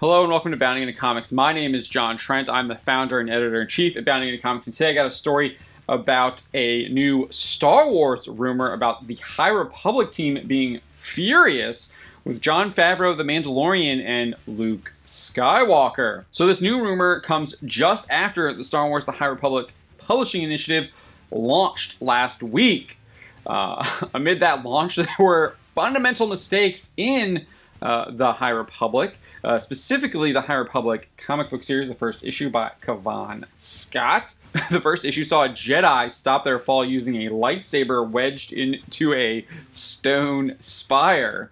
Hello and welcome to Bounding Into Comics. My name is John Trent. I'm the founder and editor-in-chief at Bounding Into Comics, and today I got a story about a new Star Wars rumor about the High Republic team being furious with Jon Favreau, the Mandalorian, and Luke Skywalker. So this new rumor comes just after the Star Wars The High Republic publishing initiative launched last week. Amid that launch, there were fundamental mistakes in the High Republic. Specifically, the High Republic comic book series, the first issue by Cavan Scott. The first issue saw a Jedi stop their fall using a lightsaber wedged into a stone spire.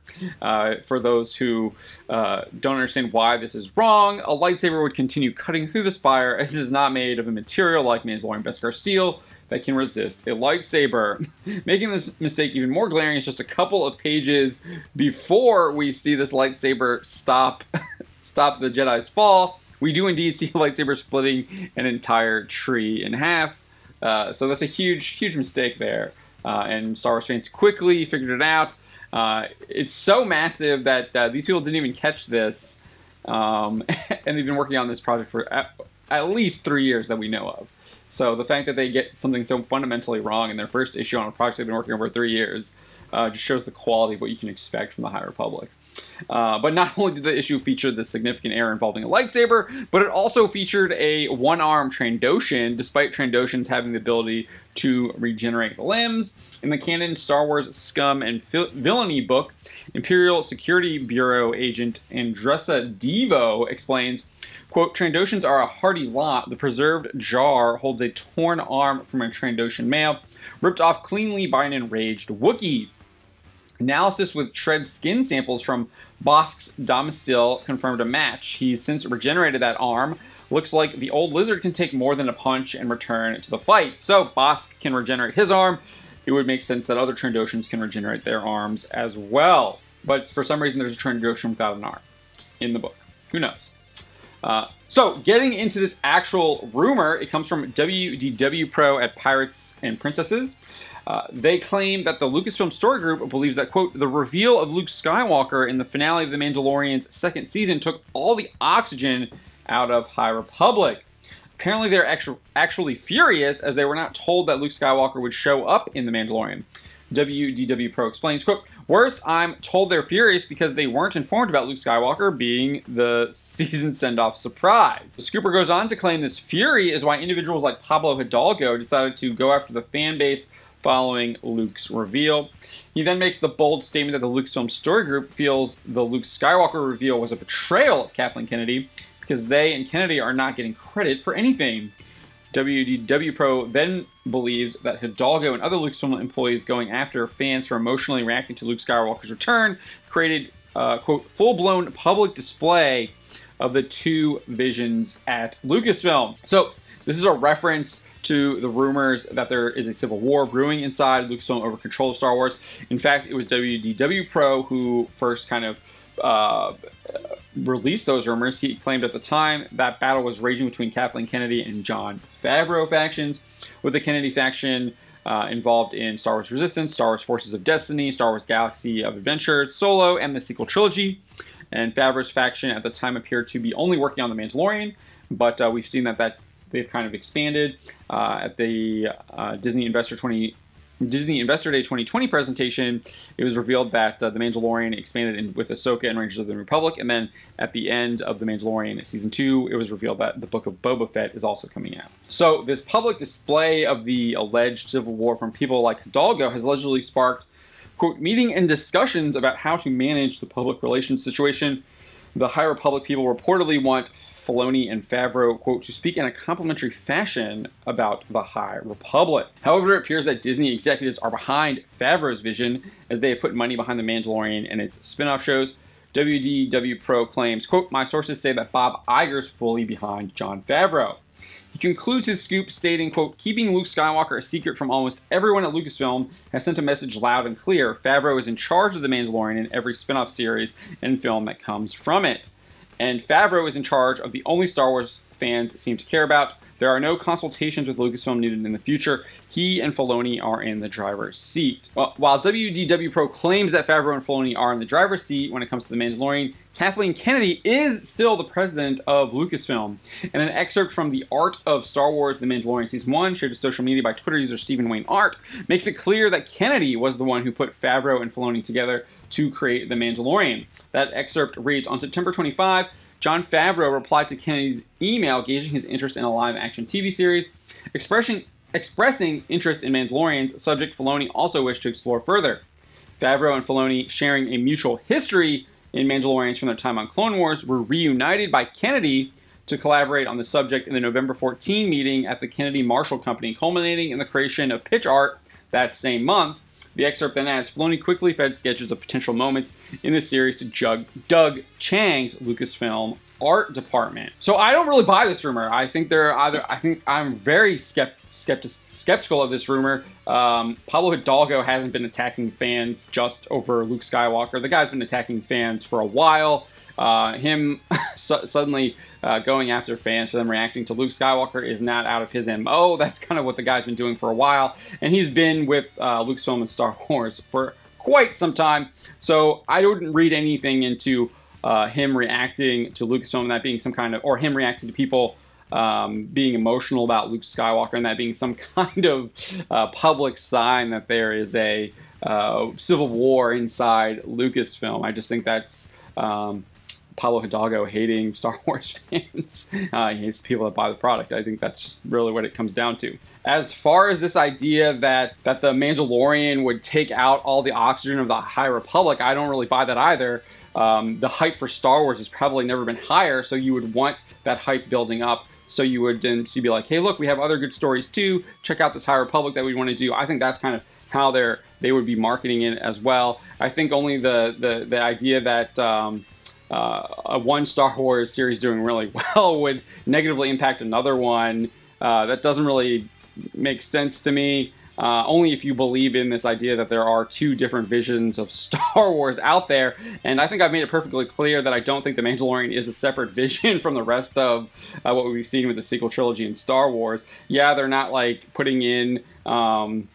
For those who don't understand why this is wrong, a lightsaber would continue cutting through the spire as it is not made of a material like Mandalorian Beskar steel that can resist a lightsaber. Making this mistake even more glaring is just a couple of pages before we see this lightsaber stop the Jedi's fall. We do indeed see a lightsaber splitting an entire tree in half. So that's a huge mistake there. And Star Wars fans quickly figured it out. It's so massive that these people didn't even catch this. And they've been working on this project for at least 3 years that we know of. So the fact that they get something so fundamentally wrong in their first issue on a project they've been working over 3 years just shows the quality of what you can expect from the High Republic. But not only did the issue feature the significant error involving a lightsaber, but it also featured a one-arm Trandoshan, despite Trandoshans having the ability to regenerate limbs. In the canon Star Wars Scum and Villainy book, Imperial Security Bureau agent Andressa Devo explains, quote, Trandoshans are a hardy lot. The preserved jar holds a torn arm from a Trandoshan male, ripped off cleanly by an enraged Wookiee. Analysis with Shred skin samples from Bosk's domicile confirmed a match. He's since regenerated that arm. Looks like the old lizard can take more than a punch and return to the fight. So Bosk can regenerate his arm. It would make sense that other Trandoshans can regenerate their arms as well. But for some reason, there's a Trandoshan without an arm in the book. Who knows? So, getting into this actual rumor, it comes from WDW Pro at Pirates and Princesses. They claim that the Lucasfilm Story Group believes that, quote, the reveal of Luke Skywalker in the finale of The Mandalorian's second season took all the oxygen out of High Republic. Apparently, they're actually furious as they were not told that Luke Skywalker would show up in The Mandalorian. WDW Pro explains, quote, worse, I'm told they're furious because they weren't informed about Luke Skywalker being the season send-off surprise. The scooper goes on to claim this fury is why individuals like Pablo Hidalgo decided to go after the fan base following Luke's reveal. He then makes the bold statement that the Lucasfilm Story Group feels the Luke Skywalker reveal was a betrayal of Kathleen Kennedy because they and Kennedy are not getting credit for anything. WDW Pro then believes that Hidalgo and other Lucasfilm employees going after fans for emotionally reacting to Luke Skywalker's return created, quote, full-blown public display of the two visions at Lucasfilm. So this is a reference to the rumors that there is a civil war brewing inside Lucasfilm over control of Star Wars. In fact, it was WDW Pro who first kind of released those rumors. He claimed at the time that battle was raging between Kathleen Kennedy and Jon Favreau factions, with the Kennedy faction involved in Star Wars Resistance, Star Wars Forces of Destiny, Star Wars Galaxy of Adventure, Solo, and the sequel trilogy. And Favreau's faction at the time appeared to be only working on The Mandalorian, but we've seen that they've kind of expanded. At the Disney Investor Day 2020 presentation, it was revealed that The Mandalorian expanded with Ahsoka and Rangers of the Republic, and then at the end of The Mandalorian Season 2, it was revealed that the Book of Boba Fett is also coming out. So this public display of the alleged civil war from people like Hidalgo has allegedly sparked, quote, meeting and discussions about how to manage the public relations situation. The High Republic people reportedly want Filoni and Favreau, quote, to speak in a complimentary fashion about the High Republic. However, it appears that Disney executives are behind Favreau's vision as they have put money behind The Mandalorian and its spin-off shows. WDW Pro claims, quote, my sources say that Bob Iger's fully behind Jon Favreau. He concludes his scoop stating, quote, keeping Luke Skywalker a secret from almost everyone at Lucasfilm has sent a message loud and clear. Favreau is in charge of The Mandalorian in every spin-off series and film that comes from it. And Favreau is in charge of the only Star Wars fans seem to care about, There are no consultations with Lucasfilm needed in the future. He and Filoni are in the driver's seat. Well, while WDW Pro claims that Favreau and Filoni are in the driver's seat when it comes to The Mandalorian, Kathleen Kennedy is still the president of Lucasfilm. In an excerpt from The Art of Star Wars: The Mandalorian Season 1, shared to social media by Twitter user Stephen Wayne Art, makes it clear that Kennedy was the one who put Favreau and Filoni together to create The Mandalorian. That excerpt reads, on September 25, Jon Favreau replied to Kennedy's email gauging his interest in a live-action TV series. Expressing interest in Mandalorians, subject Filoni also wished to explore further. Favreau and Filoni, sharing a mutual history in Mandalorians from their time on Clone Wars, were reunited by Kennedy to collaborate on the subject in the November 14 meeting at the Kennedy Marshall Company, culminating in the creation of pitch art that same month. The excerpt then adds, Filoni quickly fed sketches of potential moments in the series to Doug Chang's Lucasfilm art department. So I don't really buy this rumor. I think I'm very skeptical of this rumor. Pablo Hidalgo hasn't been attacking fans just over Luke Skywalker. The guy's been attacking fans for a while. Him suddenly going after fans for them reacting to Luke Skywalker is not out of his MO. That's kind of what the guy's been doing for a while. And he's been with Lucasfilm and Star Wars for quite some time. So I wouldn't read anything into him reacting to Lucasfilm and that being some kind of, or him reacting to people being emotional about Luke Skywalker and that being some kind of public sign that there is a civil war inside Lucasfilm. I just think that's Pablo Hidalgo hating Star Wars fans. He hates people that buy the product. I think that's just really what it comes down to. As far as this idea that the Mandalorian would take out all the oxygen of the High Republic, I don't really buy that either. The hype for Star Wars has probably never been higher, so you would want that hype building up. So you would then be like, hey, look, we have other good stories too. Check out this High Republic that we want to do. I think that's kind of how they would be marketing it as well. I think only the idea that a one Star Wars series doing really well would negatively impact another one, that doesn't really make sense to me. Only if you believe in this idea that there are two different visions of Star Wars out there. And I think I've made it perfectly clear that I don't think The Mandalorian is a separate vision from the rest of what we've seen with the sequel trilogy in Star Wars. Yeah, they're not like putting in Admiral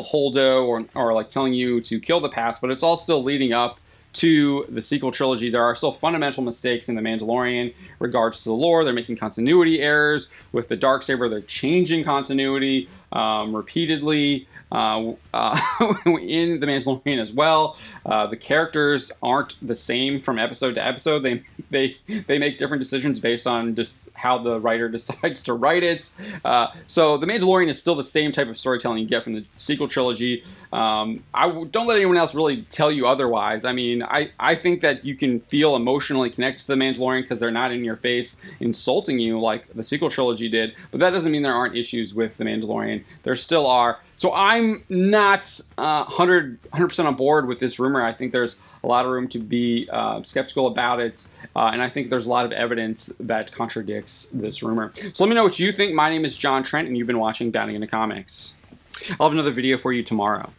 Holdo or like telling you to kill the past, but it's all still leading up to the sequel trilogy. There are still fundamental mistakes in The Mandalorian in regards to the lore. They're making continuity errors. With the Darksaber, they're changing continuity repeatedly in The Mandalorian as well. The characters aren't the same from episode to episode. They make different decisions based on just how the writer decides to write it. So The Mandalorian is still the same type of storytelling you get from the sequel trilogy. Don't let anyone else really tell you otherwise. I mean, I think that you can feel emotionally connected to The Mandalorian because they're not in your face insulting you like the sequel trilogy did, but that doesn't mean there aren't issues with The Mandalorian. There still are. So I'm not 100% on board with this rumor. I think there's a lot of room to be skeptical about it, and I think there's a lot of evidence that contradicts this rumor. So let me know what you think. My name is John Trent, and you've been watching Bounding Into Comics. I'll have another video for you tomorrow.